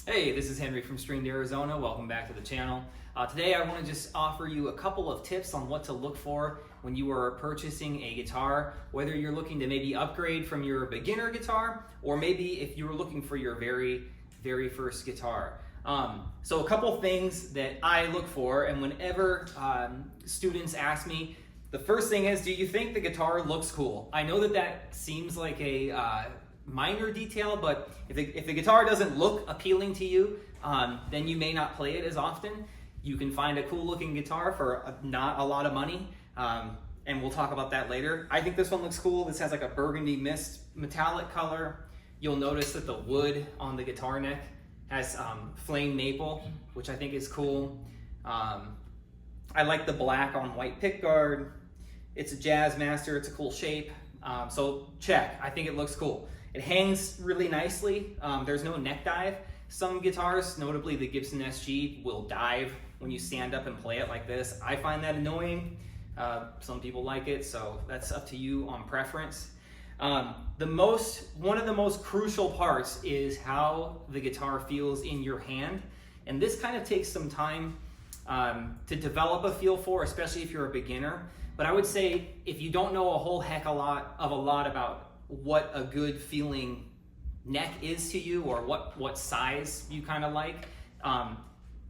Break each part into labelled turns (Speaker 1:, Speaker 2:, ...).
Speaker 1: Hey, this is Henry from Stringed Arizona. Welcome back to the channel. Today I want to just offer you a couple of tips on what to look for when you are purchasing a guitar, whether you're looking to maybe upgrade from your beginner guitar or maybe if you were looking for your very first guitar. So a couple things that I look for, and whenever students ask me, the first thing is, do you think the guitar looks cool? I know that seems like a minor detail, but if the guitar doesn't look appealing to you, then you may not play it as often. You can find a cool looking guitar for not a lot of money, and we'll talk about that later. I think this one looks cool. This has like a burgundy mist metallic color. You'll notice that the wood on the guitar neck has flame maple, which I think is cool. I like the black on white pickguard. It's a Jazzmaster, it's a cool shape. So check, I think it looks cool. It hangs really nicely. There's no neck dive. Some guitars, notably the Gibson SG, will dive when you stand up and play it like this. I find that annoying. Some people like it, so that's up to you on preference. One of the most crucial parts is how the guitar feels in your hand. And this kind of takes some time to develop a feel for, especially if you're a beginner. But I would say if you don't know a whole heck of a lot about what a good feeling neck is to you, or what size you kind of like,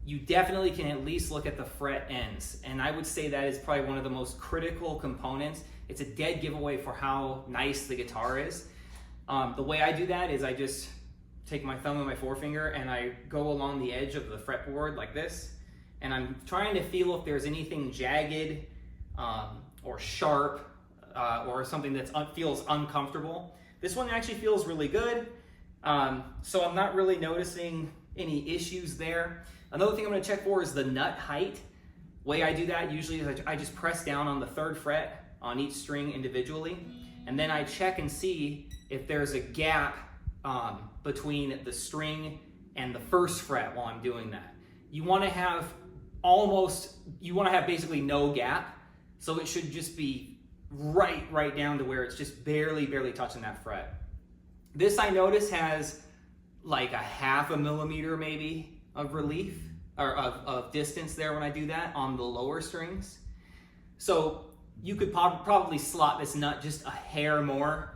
Speaker 1: you definitely can at least look at the fret ends. And I would say that is probably one of the most critical components. It's a dead giveaway for how nice the guitar is. The way I do that is I just take my thumb and my forefinger and I go along the edge of the fretboard like this, and I'm trying to feel if there's anything jagged or sharp or something that feels uncomfortable. This one actually feels really good, so I'm not really noticing any issues there. Another thing I'm going to check for is the nut height. Way I do that usually is I just press down on the 3rd fret on each string individually, and then I check and see if there's a gap between the string and the 1st fret while I'm doing that. You want to have basically no gap, so it should just be right down to where it's just barely touching that fret. This, I notice, has like a 0.5 millimeter maybe of relief or of distance there when I do that on the lower strings. So you could probably slot this nut just a hair more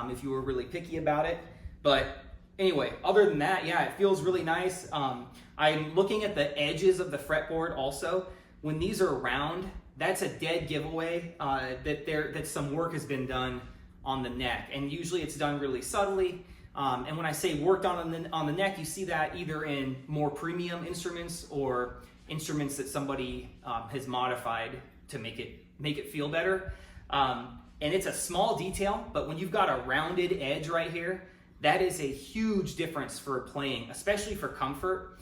Speaker 1: if you were really picky about it. But anyway, other than that, yeah, it feels really nice. I'm looking at the edges of the fretboard also. When these are round, that's a dead giveaway that some work has been done on the neck, and usually it's done really subtly. And when I say worked on the neck, you see that either in more premium instruments or instruments that somebody has modified to make it feel better. And it's a small detail, but when you've got a rounded edge right here, that is a huge difference for playing, especially for comfort.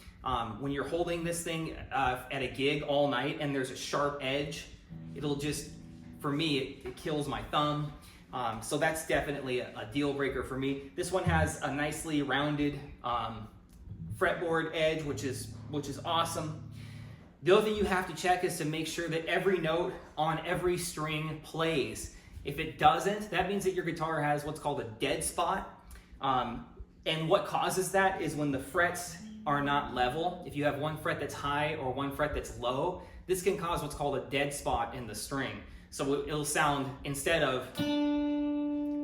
Speaker 1: When you're holding this thing at a gig all night and there's a sharp edge, it'll just, for me, it kills my thumb. So that's definitely a deal breaker for me. This one has a nicely rounded fretboard edge, which is awesome. The other thing you have to check is to make sure that every note on every string plays. If it doesn't, that means that your guitar has what's called a dead spot. And what causes that is when the frets are not level. If you have one fret that's high or one fret that's low, this can cause what's called a dead spot in the string. So it'll sound, instead of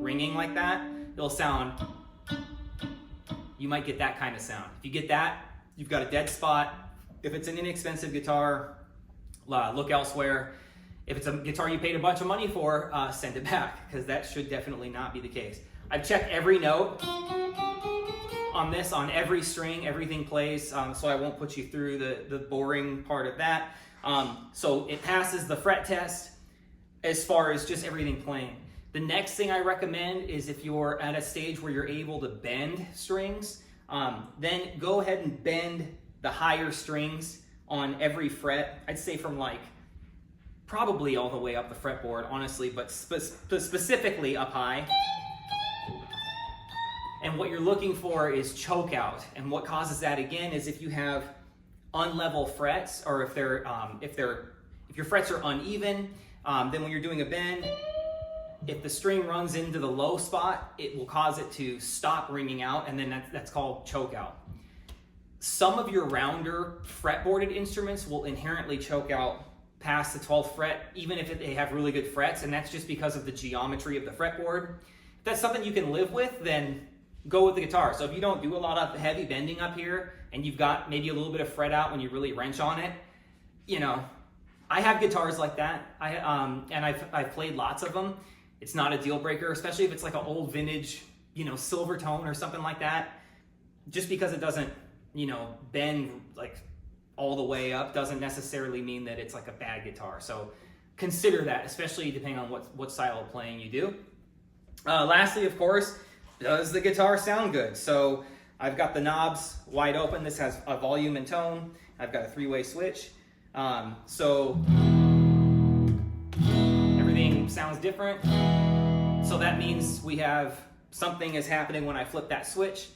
Speaker 1: ringing like that, it'll sound, you might get that kind of sound. If you get that, you've got a dead spot. If it's an inexpensive guitar, look elsewhere. If it's a guitar you paid a bunch of money for, send it back, because that should definitely not be the case. I've checked every note on this, on every string, everything plays, so I won't put you through the boring part of that. So it passes the fret test as far as just everything playing. The next thing I recommend is if you're at a stage where you're able to bend strings, then go ahead and bend the higher strings on every fret. I'd say from like probably all the way up the fretboard, honestly, but specifically up high. And what you're looking for is choke out. And what causes that again is if you have unlevel frets, or if your frets are uneven, then when you're doing a bend, if the string runs into the low spot, it will cause it to stop ringing out, and then that's called choke out. Some of your rounder fretboarded instruments will inherently choke out past the 12th fret, even if they have really good frets, and that's just because of the geometry of the fretboard. If that's something you can live with, then go with the guitar. So if you don't do a lot of heavy bending up here, and you've got maybe a little bit of fret out when you really wrench on it, you know, I have guitars like that, and I've played lots of them. It's not a deal breaker, especially if it's like an old vintage, you know, silver tone or something like that. Just because it doesn't, you know, bend like all the way up doesn't necessarily mean that it's like a bad guitar. So consider that, especially depending on what style of playing you do. Lastly, of course, does the guitar sound good? So I've got the knobs wide open. This has a volume and tone. I've got a 3-way switch. So everything sounds different. So that means we have something is happening when I flip that switch.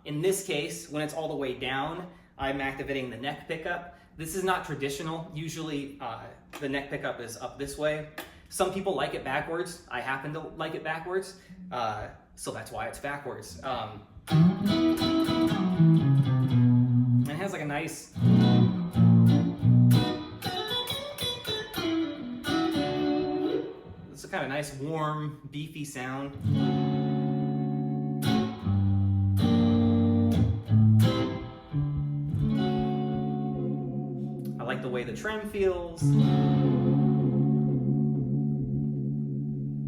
Speaker 1: In this case, when it's all the way down, I'm activating the neck pickup. This is not traditional. Usually the neck pickup is up this way. Some people like it backwards. I happen to like it backwards. So that's why it's backwards. And it has like a nice... It's a kind of nice, warm, beefy sound. I like the way the trem feels.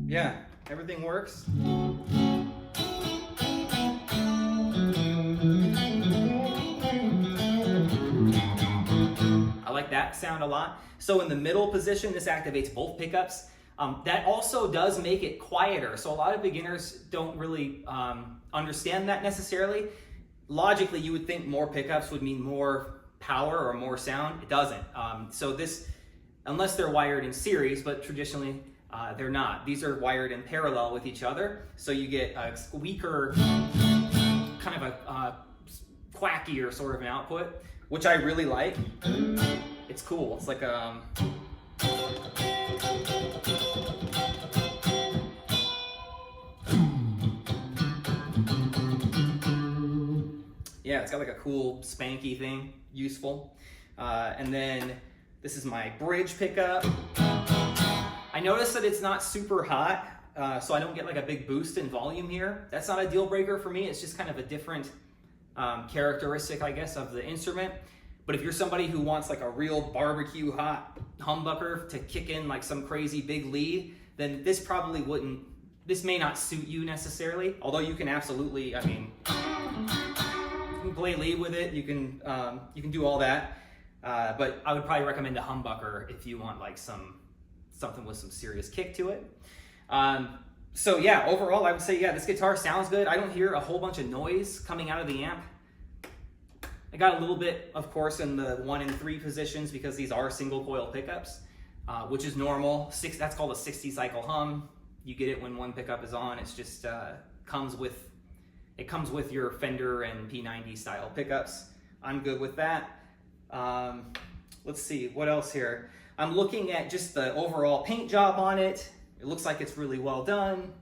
Speaker 1: Yeah, everything works. I like that sound a lot. So in the middle position, this activates both pickups. That also does make it quieter. So a lot of beginners don't really understand that necessarily. Logically, you would think more pickups would mean more power or more sound. It doesn't. So this, unless they're wired in series, but traditionally they're not. These are wired in parallel with each other. So you get a weaker, kind of a quackier sort of an output, which I really like. It's cool. It's like yeah, it's got like a cool spanky thing, useful. And then this is my bridge pickup. I noticed that it's not super hot, so I don't get like a big boost in volume here. That's not a deal breaker for me. It's just kind of a different characteristic, I guess, of the instrument. But if you're somebody who wants like a real barbecue hot humbucker to kick in like some crazy big lead, then this probably wouldn't, this may not suit you necessarily, although you can absolutely, I mean, you can play lead with it, you can do all that. But I would probably recommend a humbucker if you want like something with some serious kick to it. So yeah, overall I would say, yeah, this guitar sounds good. I don't hear a whole bunch of noise coming out of the amp. I got a little bit, of course, in the 1 and 3 positions because these are single coil pickups, which is normal. That's called a 60 cycle hum. You get it when one pickup is on. It's just comes with your Fender and P90 style pickups. I'm good with that. Let's see, what else here? I'm looking at just the overall paint job on it. It looks like it's really well done.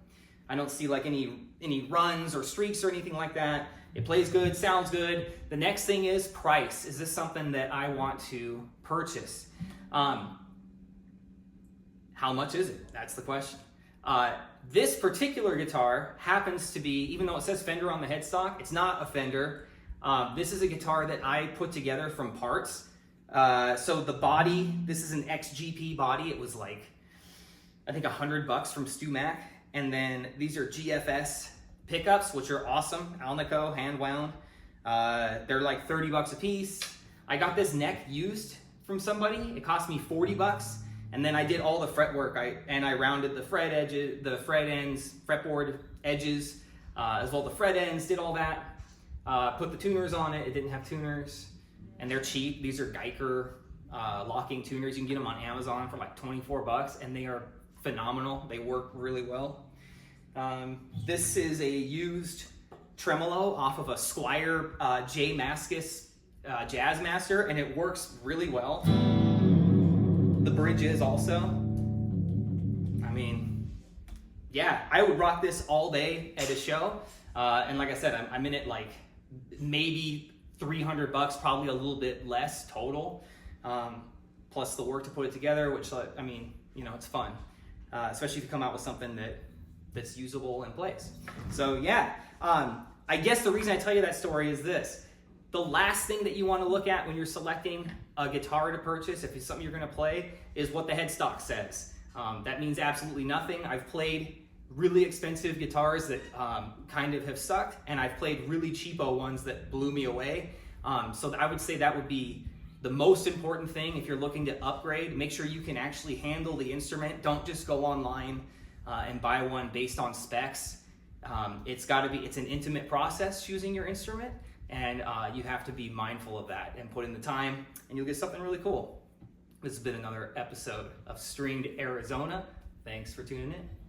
Speaker 1: I don't see like any runs or streaks or anything like that. It plays good, sounds good. The next thing is price. Is this something that I want to purchase? How much is it? That's the question. This particular guitar happens to be, even though it says Fender on the headstock, it's not a Fender. This is a guitar that I put together from parts. So the body, this is an XGP body. It was like, I think $100 from Stu Mac. And then these are GFS pickups, which are awesome. Alnico, hand wound. They're like $30 a piece. I got this neck used from somebody. It cost me $40. And then I did all the fret work. I rounded the fret edges, the fret ends, fretboard edges, as well the fret ends, did all that. Put the tuners on it. It didn't have tuners. And they're cheap. These are Geiger locking tuners. You can get them on Amazon for like $24, and they are phenomenal. They work really well. This is a used tremolo off of a Squier J. Mascis Jazzmaster, and it works really well. The bridge is also. I mean, yeah, I would rock this all day at a show. And like I said, I'm in it like maybe $300, probably a little bit less total, plus the work to put it together, which, I mean, you know, it's fun, especially if you come out with something that's usable and plays. So yeah, I guess the reason I tell you that story is this. The last thing that you want to look at when you're selecting a guitar to purchase, if it's something you're going to play, is what the headstock says. That means absolutely nothing. I've played really expensive guitars that kind of have sucked, and I've played really cheapo ones that blew me away. So I would say that would be the most important thing if you're looking to upgrade. Make sure you can actually handle the instrument. Don't just go online and buy one based on specs. It's an intimate process choosing your instrument, and you have to be mindful of that and put in the time, and you'll get something really cool. This has been another episode of Stringed Arizona. Thanks for tuning in.